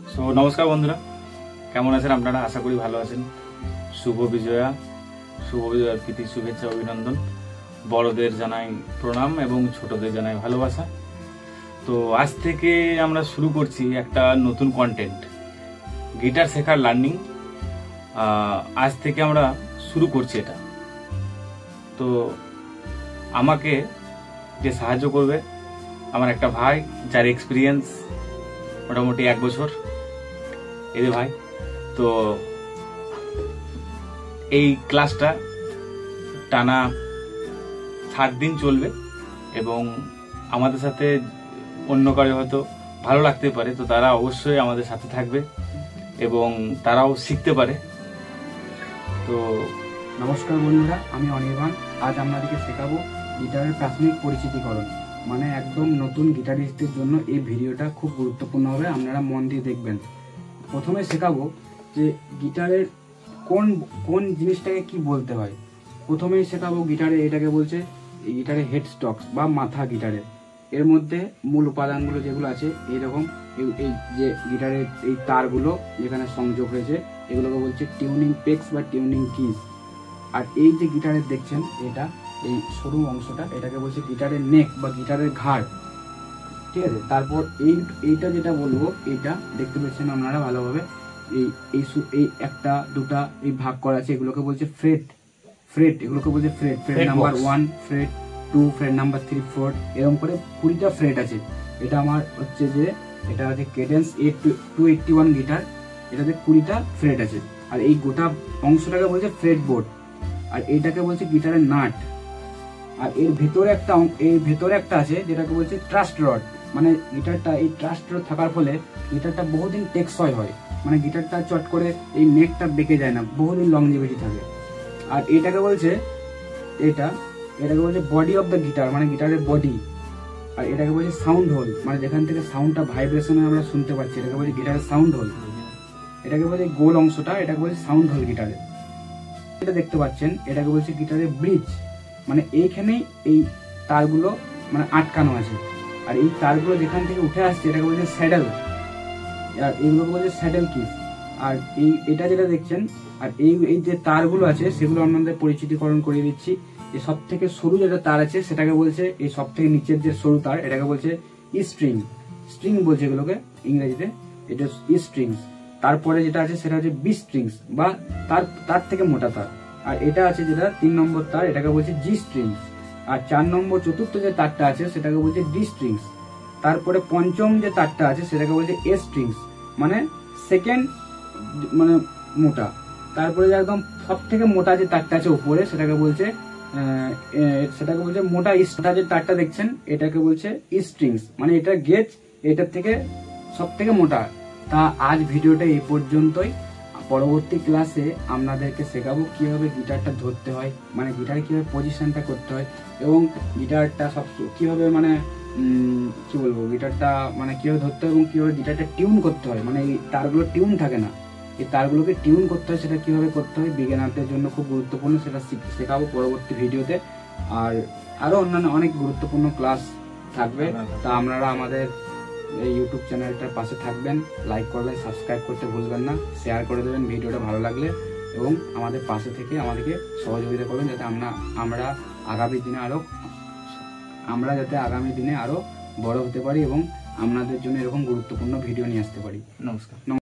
So নমস্কার বন্ধুরা, কেমন আছেন আপনারা? আশা করি ভালো আছেন। শুভ বিজয়ার প্রীতি শুভেচ্ছা অভিনন্দন। বড়দের জানাই প্রণাম এবং ছোটদের জানাই ভালোবাসা। তো আজ থেকে আমরা শুরু করছি একটা নতুন কন্টেন্ট, গিটার শেখার লার্নিং। আজ থেকে আমরা শুরু করছি এটা। তো আমাকে যে সাহায্য করবে আমার একটা ভাই, যার এক্সপিরিয়েন্স মোটামুটি 1 বছর। এদের ভাই। তো এই ক্লাসটা টানা 7 দিন চলবে এবং আমাদের সাথে অন্য কারো হয়তো ভালো লাগতে পারে, তো তারা অবশ্যই আমাদের সাথে থাকবে এবং তারাও শিখতে পারে। তো নমস্কার বন্ধুরা, আমি অনির্বাণ। আজ আপনাদেরকে শেখাবো গিটারের প্রাথমিক পরিচিতিকরণ। মানে একদম নতুন গিটারিস্টদের জন্য এই ভিডিওটা খুব গুরুত্বপূর্ণ হবে, আপনারা মন দিয়ে দেখবেন। প্রথমে শেখাবো যে গিটারের কোন কোন জিনিসটাকে কি বলতে হয়। প্রথমেই শেখাবো গিটারে এটাকে বলছে গিটারের হেড স্টকস বা মাথা। গিটারের এর মধ্যে মূল উপাদানগুলো যেগুলো আছে এইরকম, এই যে গিটারের এই তারগুলো যেখানে সংযোগ হয়েছে এগুলোকে বলছে টিউনিং পেক্স বা টিউনিং কিজ। আর এই যে গিটারের দেখছেন এটা, এই সরু অংশটা, এটাকে বলছে গিটারের নেক বা গিটারের ঘাড়, ঠিক আছে। তারপর এইটা যেটা বলবো, এইটা দেখতে পাচ্ছেন আপনারা ভালোভাবে, এই একটা দুটা এই ভাগ করা আছে, এগুলোকে বলছে ফ্রেট এগুলোকে বলছে freight number 1, freight 2, freight number 3, 4, এরকম করে 20টা ফ্রেট আছে। এটা আমার হচ্ছে যে এটা হচ্ছে কেডেন্স 281 গিটার, এটাতে 20টা ফ্রেট আছে। আর এই গোটা অংশটাকে বলছে ফ্রেট বোর্ড, আর এইটাকে বলছে গিটারের নাট। আর এর ভেতরে একটা আছে যেটাকে বলছে ট্রাস্ট রড। মানে গিটারটা এই ট্রাস্ট রড থাকার ফলে গিটারটা বহুদিন টেকসই হয়, মানে গিটারটা চট করে এই নেকটা বেঁকে যায় না, বহুদিন লংজিভিটি থাকে। আর এটাকে বলছে বডি অফ দ্য গিটার, মানে গিটারের বডি। আর এটাকে বলছে সাউন্ড হোল, মানে যেখান থেকে সাউন্ডটা ভাইব্রেশনে আমরা শুনতে পাচ্ছি এটাকে বলছে গিটারের সাউন্ড হোল। এটাকে বলছে গোল অংশটা, এটাকে বলছে সাউন্ড হোল গিটারে। এটা দেখতে পাচ্ছেন এটাকে বলছে গিটারের ব্রিজ, মানে এইখানেই এই তারগুলো মানে আটকানো আছে। আর এই তারগুলো যেখান থেকে উঠে আসছে এটাকে বলছে স্যাডেল, আর এইগুলোকে বলছে স্যাডেল কিস। আর এটা যেটা দেখছেন, আর এই যে তারগুলো আছে সেগুলো আপনাদের পরিচিতিকরণ করিয়ে দিচ্ছি। এই সব থেকে সরু যেটা তার আছে সেটাকে বলছে, এই সব থেকে নিচের যে সরু তার এটাকে বলছে স্ট্রিং বলছে এগুলোকে ইংরেজিতে, এটা স্ট্রিংস। তারপরে যেটা আছে সেটা হচ্ছে বি স্ট্রিংস বা তার থেকে মোটা তার। আর এটা আছে যেটা 3 নম্বর তার, এটাকে বলছে জি স্ট্রিংস। আর 4 নম্বর চতুর্থ যে তারটা আছে সেটাকে বলছে ডি স্ট্রিংস। তারপরে পঞ্চম যে তারটা আছে সেটাকে বলছে এ স্ট্রিংস, মানে সেকেন্ড মানে মোটা। তারপরে যে একদম সব থেকে মোটা যে তারটা আছে উপরে সেটাকে বলছে মোটা স্টার। যে তারটা দেখছেন এটাকে বলছে স্ট্রিংস, মানে এটা গেজ, এটার থেকে সব থেকে মোটা। তা আজ ভিডিওটা এই পর্যন্তই। পরবর্তী ক্লাসে আপনাদেরকে শেখাবো কিভাবে গিটারটা ধরতে হয়, মানে গিটারে কিভাবে পজিশনটা করতে হয়, এবং গিটারটা সব কিভাবে মানে কি বলবো, গিটারটা মানে কিভাবে ধরতে হয় এবং কিভাবে গিটারটা টিউন করতে হয়। মানে এই তারগুলো টিউন থাকে না, এই তারগুলোকে টিউন করতে হয়, সেটা কিভাবে করতে হয় বিগিনারদের জন্য খুব গুরুত্বপূর্ণ, সেটা শেখাবো পরবর্তী ভিডিওতে। আর আরো অন্যান্য অনেক গুরুত্বপূর্ণ ক্লাস থাকবে। তা আপনারা আমাদের এই ইউটিউব চ্যানেলটার পাশে থাকবেন, লাইক করবেন, সাবস্ক্রাইব করতে ভুলবেন না, শেয়ার করে দেবেন ভিডিওটা ভালো লাগলে, এবং আমাদের পাশে থেকে আমাদেরকে সহযোগিতা করবেন যাতে আমরা আগামী দিনে আরো বড় হতে পারি এবং আপনাদের জন্য এরকম গুরুত্বপূর্ণ ভিডিও নিয়ে আসতে পারি। নমস্কার।